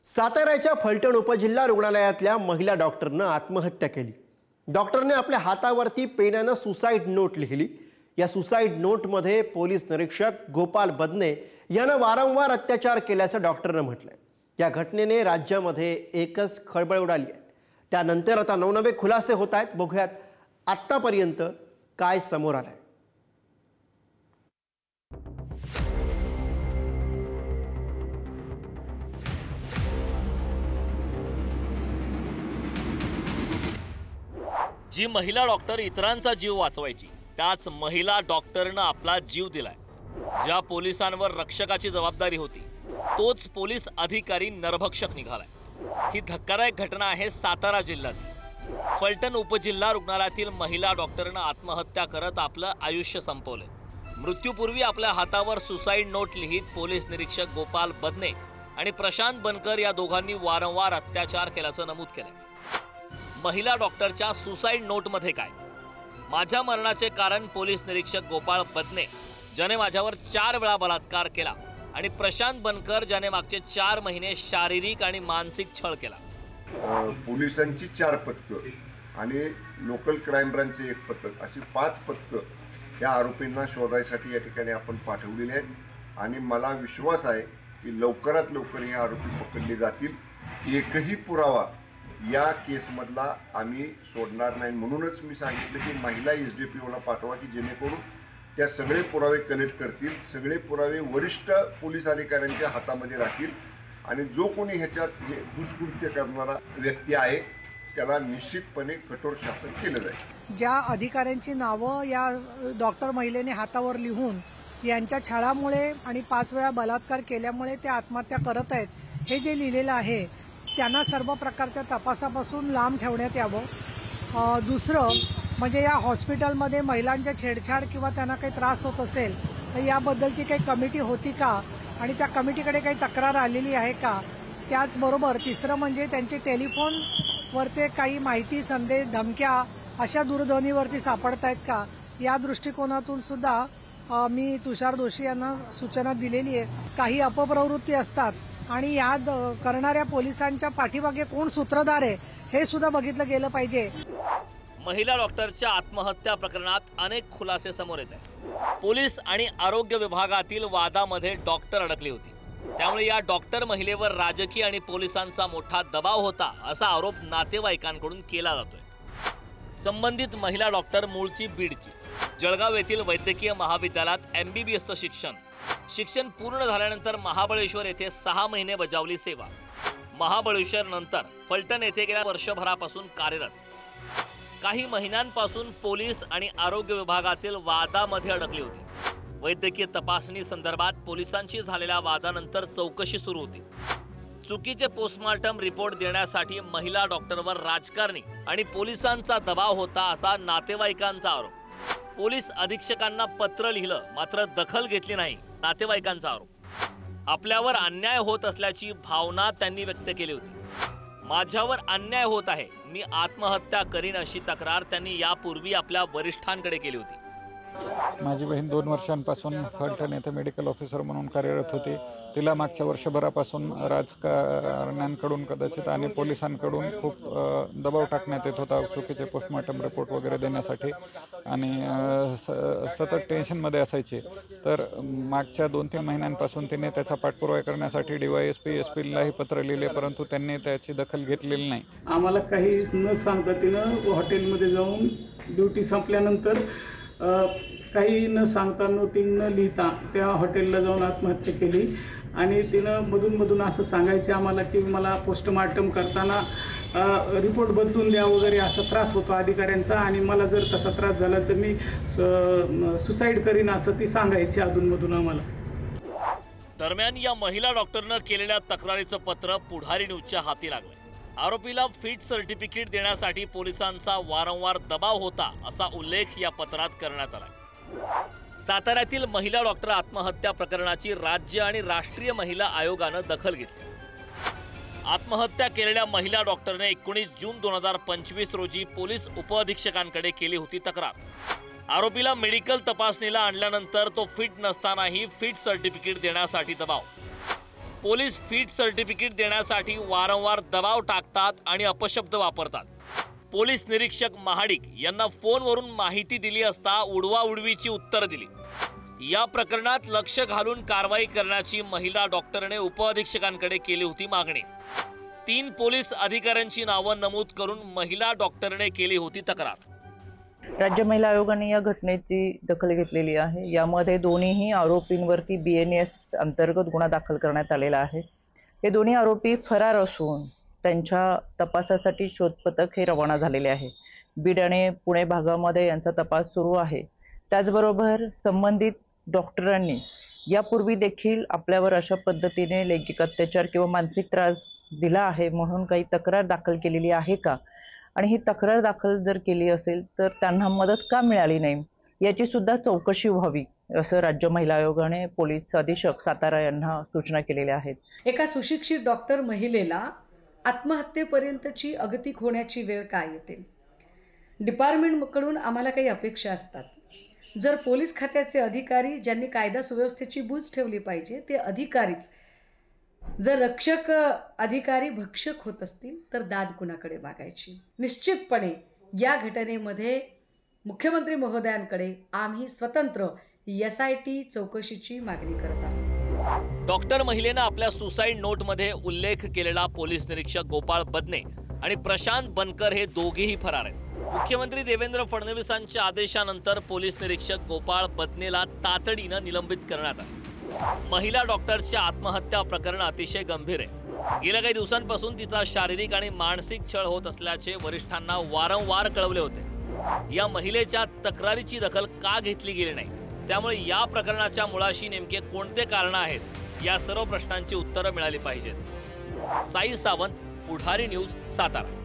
साताऱ्याच्या फलटण उपजिल्हा रुग्णालयातल्या महिला डॉक्टरनं आत्महत्या केली। डॉक्टरने आपल्या हातावरती पेनानं सुसाईड नोट लिहिली। या सुसाईड नोटमध्ये पोलीस निरीक्षक गोपाल बदने यानं वारंवार अत्याचार केल्याचं डॉक्टरनं म्हटलंय। या घटनेने राज्यामध्ये एकच खळबळ उडाली आहे। त्यानंतर आता नवनवे खुलासे होत आहेत। बघूयात आतापर्यंत काय समोर आलंय। जी महिला डॉक्टर इतरांचा जीव वाचवायची त्याच महिला डॉक्टरनं आपला जीव दिलाय। ज्या पोलिसांवर रक्षकाची जबाबदारी होती तोच पोलीस अधिकारी नरभक्षक निघालाय। ही धक्कादायक घटना आहे सातारा जिल्ह्यात। फलटण उपजिल्हा रुग्णालयातील महिला डॉक्टरनं आत्महत्या करत आपलं आयुष्य संपवलंय। मृत्यूपूर्वी आपल्या हातावर सुसाईड नोट लिहित पोलीस निरीक्षक गोपाल बदने आणि प्रशांत बनकर या दोघांनी वारंवार अत्याचार केल्याचं नमूद केलंय। महिला डॉक्टरच्या सुसाईड नोटमध्ये काय? माझ्या मरणाचे कारण पोलीस निरीक्षक गोपाल बदने ज्याने माझ्यावर 4 वेळा बलात्कार केला आणि प्रशांत बनकर ज्याने मागचे 4 महिने शारीरिक आणि मानसिक छळ केला। पोलिसांची 4 पथकं आणि लोकल क्राईम ब्रांचचे 1 पथक अशी 5 पथकं या आरोपींना शोधायसाठी या ठिकाणी आपण पाठवलेले आहेत आणि मला विश्वास आहे की लवकरात लवकर हे आरोपी पकडले जातील। एकही पुरावा या केसमधला आम्ही सोडणार नाही। म्हणूनच मी सांगितलं की महिला SDPOला पाठवा की जेणेकरून त्या सगळे पुरावे कलेक्ट करतील, सगळे पुरावे वरिष्ठ पोलीस अधिकाऱ्यांच्या हातामध्ये राहतील आणि जो कोणी ह्याच्यात दुष्कृत्य करणारा व्यक्ती आहे त्याला निश्चितपणे कठोर शासन केलं जाईल। ज्या अधिकाऱ्यांची नावं या डॉक्टर महिलेने हातावर लिहून यांच्या छळामुळे आणि 5 वेळा बलात्कार केल्यामुळे ते आत्महत्या करत आहेत हे जे लिहिलेलं आहे त्यांना सर्व प्रकारच्या तपासापासून लांब ठेवण्यात यावं। दुसरं म्हणजे या हॉस्पिटलमध्ये महिलांच्या छेडछाड किंवा त्यांना काही त्रास होत असेल तर याबद्दलची काही कमिटी होती का आणि त्या कमिटीकडे काही तक्रार आलेली आहे का? त्याचबरोबर तिसरं म्हणजे त्यांचे टेलिफोनवरचे काही माहिती, संदेश, धमक्या अशा दूरध्वनीवरती सापडतायत का? या दृष्टिकोनातून सुद्धा मी तुषार दोशी यांना सूचना दिलेली आहे। काही अपप्रवृत्ती असतात आणि याद करणाऱ्या पोलिसांच्या पाठीमागे कोण सूत्रधार आहे हे सुद्धा बघितलं गेलं पाहिजे। महिला डॉक्टरच्या आत्महत्या प्रकरणात अनेक खुलासे समोर येत आहेत। पोलीस आणि आरोग्य विभागातील वादामध्ये डॉक्टर अडकली होती, त्यामुळे या डॉक्टर महिलेवर राजकीय आणि पोलिसांचा मोठा दबाव होता असा आरोप नातेवाईकांकडून केला जातोय। संबंधित महिला डॉक्टर मूळची बीडची। जळगाव येथील वैद्यकीय महाविद्यालयात MBBSचं शिक्षण पूर्ण झाल्यानंतर महाबळेश्वर येथे 6 महिने बजावली सेवा। महाबळेश्वर नंतर फलटण येथे गेल्या वर्षभरापासून कार्यरत। काही महिन्यांपासून पोलीस आणि आरोग्य विभागातील वादामध्ये अडकली होती। वैद्यकीय तपासणी संदर्भात पोलिसांशी झालेल्या वादानंतर चौकशी सुरू होती। चुकीचे पोस्टमार्टम रिपोर्ट देण्यासाठी महिला डॉक्टरवर राजकारणी आणि पोलिसांचा दबाव होता असा नातेवाईकांचा आरोप। पोलीस अधीक्षकांना पत्र लिहिलं मात्र दखल घेतली नाही, नातेवाईकांचा आरोप। आपल्यावर अन्याय होत असल्याची भावना त्यांनी व्यक्त केली होती। माझ्यावर अन्याय होत आहे, मी आत्महत्या करीन अशी तक्रार त्यांनी यापूर्वी आपल्या वरिष्ठांकडे केली होती। माझी बहीण 2 वर्षांपासून फलटण येथे मेडिकल ऑफिसर म्हणून कार्यरत होती। तिला मागच्या वर्षभरापासून राजकारण्यांकडून कदाचित आणि पोलिसांकडून खूप दबाव टाकण्यात येत होता चुकीचे पोस्टमार्टम रिपोर्ट वगैरे देण्यासाठी आणि सतत टेन्शनमध्ये असायची। तर मागच्या 2-3 महिन्यांपासून तिने त्याचा पाठपुरावा करण्यासाठी DYSP SPलाही पत्र लिहिले, परंतु त्यांनी त्याची दखल घेतलेली नाही। आम्हाला काही न सांगता तिनं हॉटेलमध्ये जाऊन ड्युटी संपल्यानंतर काही न सांगता, नोटिंग न लिहिता त्या हॉटेलला जाऊन आत्महत्या केली आणि तिनं मधून असं सांगायचे आम्हाला की मला पोस्टमार्टम करताना रिपोर्ट बदलून द्या वगैरे असा त्रास होतो अधिकाऱ्यांचा आणि मला जर तसा त्रास झाला तर मी सुसाईड करीन असं ती सांगायची अधूनमधून आम्हाला। दरम्यान या महिला डॉक्टरनं केलेल्या तक्रारीचं पत्र पुढारी न्यूजच्या हाती लागलं। आरोपीला फिट सर्टिफिकेट देण्यासाठी पोलिसांचा वारंवार दबाव होता असा उल्लेख या पत्रात करण्यात आला। साताऱ्यातील महिला डॉक्टर आत्महत्या प्रकरणाची राज्य आणि राष्ट्रीय महिला आयोगानं दखल घेतली। आत्महत्या केलेल्या महिला डॉक्टरने 19 जून 2025 रोजी पोलीस उपअधीक्षकांकडे केली होती तक्रार। आरोपीला मेडिकल तपासणीला आणल्यानंतर तो फिट नसतानाही फिट सर्टिफिकेट देण्यासाठी दबाव। पोलीस फिट सर्टिफिकेट देण्यासाठी वारंवार दबाव टाकतात आणि अपशब्द वापरतात। पोलीस निरीक्षक महाडिक यांना फोनवरून माहिती दिली असता उडवाउडवीची उत्तर दिली। या प्रकरणात लक्ष घालून कारवाई करण्याची महिला डॉक्टरने उपअधीक्षकांकडे केली होती मागणी। 3 पोलीस अधिकाऱ्यांची नावं नमूद करून महिला डॉक्टरने केली होती तक्रार। राज्य महिला आयोगाने या घटनेची दखल घेतलेली आहे। यामध्ये दोन्हीही आरोपींवरती BNS अंतर्गत गुन्हा दाखल करण्यात आलेला आहे। हे दोन्ही आरोपी फरार असून त्यांच्या तपासासाठी शोध पथक हे रवाना झालेले आहे। बीड आणि पुणे भागामध्ये यांचा तपास सुरू आहे। त्याचबरोबर संबंधित डॉक्टरांनी यापूर्वी देखील आपल्यावर अशा पद्धतीने लैंगिक अत्याचार किंवा मानसिक त्रास दिला आहे म्हणून काही तक्रार दाखल केलेली आहे का, आणि ही तक्रार दाखल जर केली असेल तर त्यांना मदत का मिळाली नाही याची सुद्धा चौकशी व्हावी असं राज्य महिला आयोगाने पोलीस अधीक्षक सातारा यांना सूचना केलेल्या आहेत। एका सुशिक्षित डॉक्टर महिलेला आत्महत्येपर्यंतची अगतिक होण्याची वेळ काय येते? डिपार्टमेंटकडून आम्हाला काही अपेक्षा असतात। जर पोलीस खात्याचे अधिकारी ज्यांनी कायदा सुव्यवस्थेची बूज ठेवली पाहिजे ते अधिकारीच जर रक्षक अधिकारी भक्षक होत असतील तर दाद कुणाकडे मागायची? निश्चितपणे या घटनेमध्ये मुख्यमंत्री महोदयांकडे आम्ही स्वतंत्र SIT चौकशीची मागणी करत आहोत। डॉक्टर महिलेनं आपल्या सुसाईड नोटमध्ये उल्लेख केलेला पोलीस निरीक्षक गोपाळ बदने आणि प्रशांत बनकर हे दोघेही फरार आहेत। मुख्यमंत्री देवेंद्र फडणवीसांच्या आदेशानंतर पोलीस निरीक्षक गोपाळ बदनेला तातडीनं निलंबित करण्यात आलं। महिला डॉक्टरच्या आत्महत्या प्रकरण अतिशय गंभीर आहे। गेल्या काही दिवसांपासून तिचा शारीरिक आणि मानसिक छळ होत असल्याचे वरिष्ठांना वारंवार कळवले होते। या महिलेच्या तक्रारीची दखल का घेतली गेली नाही, त्यामुळे या प्रकरणाच्या मुळाशी नेमके कोणते कारण आहेत या सर्व प्रश्नांची उत्तरं मिळाली पाहिजेत। साई सावंत, पुढारी न्यूज, सातारा।